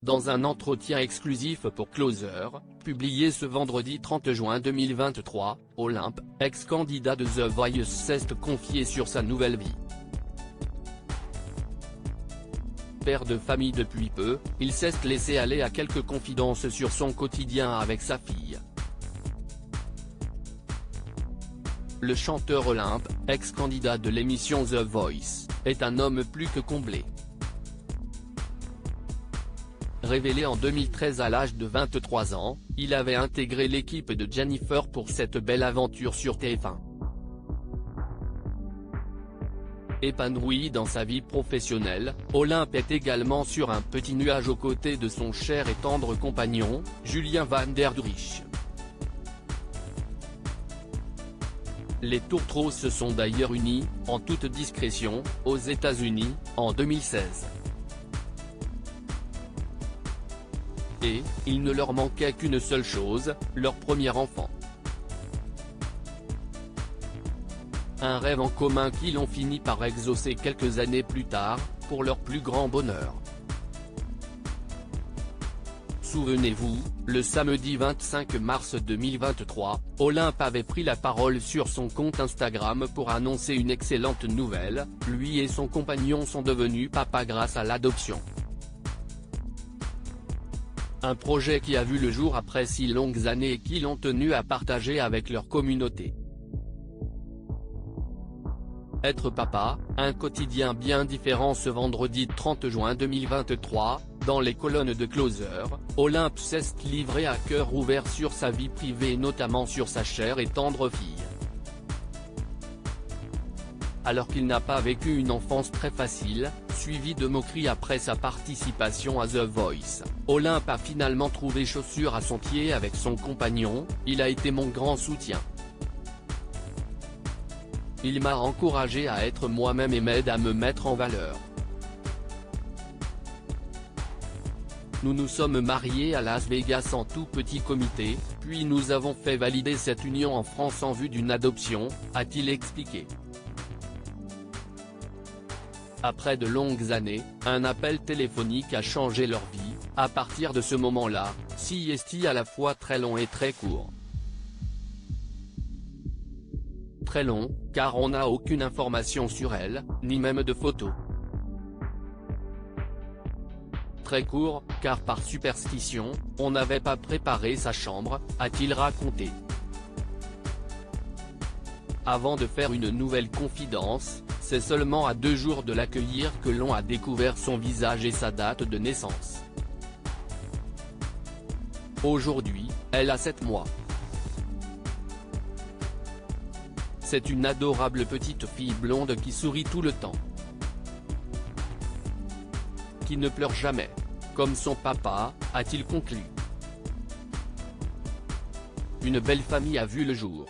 Dans un entretien exclusif pour Closer, publié ce vendredi 30 juin 2023, Olympe, ex-candidat de The Voice s'est confié sur sa nouvelle vie. Père de famille depuis peu, il s'est laissé aller à quelques confidences sur son quotidien avec sa fille. Le chanteur Olympe, ex-candidat de l'émission The Voice, est un homme plus que comblé. Révélé en 2013 à l'âge de 23 ans, il avait intégré l'équipe de Jennifer pour cette belle aventure sur TF1. Épanoui dans sa vie professionnelle, Olympe est également sur un petit nuage aux côtés de son cher et tendre compagnon, Julien Van Der Driesch. Les tourtereaux se sont d'ailleurs unis, en toute discrétion, aux États-Unis, en 2016. Et, il ne leur manquait qu'une seule chose, leur premier enfant. Un rêve en commun qu'ils ont fini par exaucer quelques années plus tard, pour leur plus grand bonheur. Souvenez-vous, le samedi 25 mars 2023, Olympe avait pris la parole sur son compte Instagram pour annoncer une excellente nouvelle, lui et son compagnon sont devenus papas grâce à l'adoption. Un projet qui a vu le jour après 6 longues années et qu'ils ont tenu à partager avec leur communauté. Être papa, un quotidien bien différent. Ce vendredi 30 juin 2023, dans les colonnes de Closer, Olympe s'est livré à cœur ouvert sur sa vie privée et notamment sur sa chère et tendre fille. Alors qu'il n'a pas vécu une enfance très facile, suivie de moqueries après sa participation à The Voice, Olympe a finalement trouvé chaussure à son pied avec son compagnon. Il a été mon grand soutien. Il m'a encouragé à être moi-même et m'aide à me mettre en valeur. Nous nous sommes mariés à Las Vegas en tout petit comité, puis nous avons fait valider cette union en France en vue d'une adoption, a-t-il expliqué. Après de longues années, un appel téléphonique a changé leur vie. À partir de ce moment-là, CST à la fois très long et très court. Très long, car on n'a aucune information sur elle, ni même de photos. Très court, car par superstition, on n'avait pas préparé sa chambre, a-t-il raconté. Avant de faire une nouvelle confidence, c'est seulement à 2 jours de l'accueillir que l'on a découvert son visage et sa date de naissance. Aujourd'hui, elle a 7 mois. C'est une adorable petite fille blonde qui sourit tout le temps. Qui ne pleure jamais. Comme son papa, a-t-il conclu. Une belle famille a vu le jour.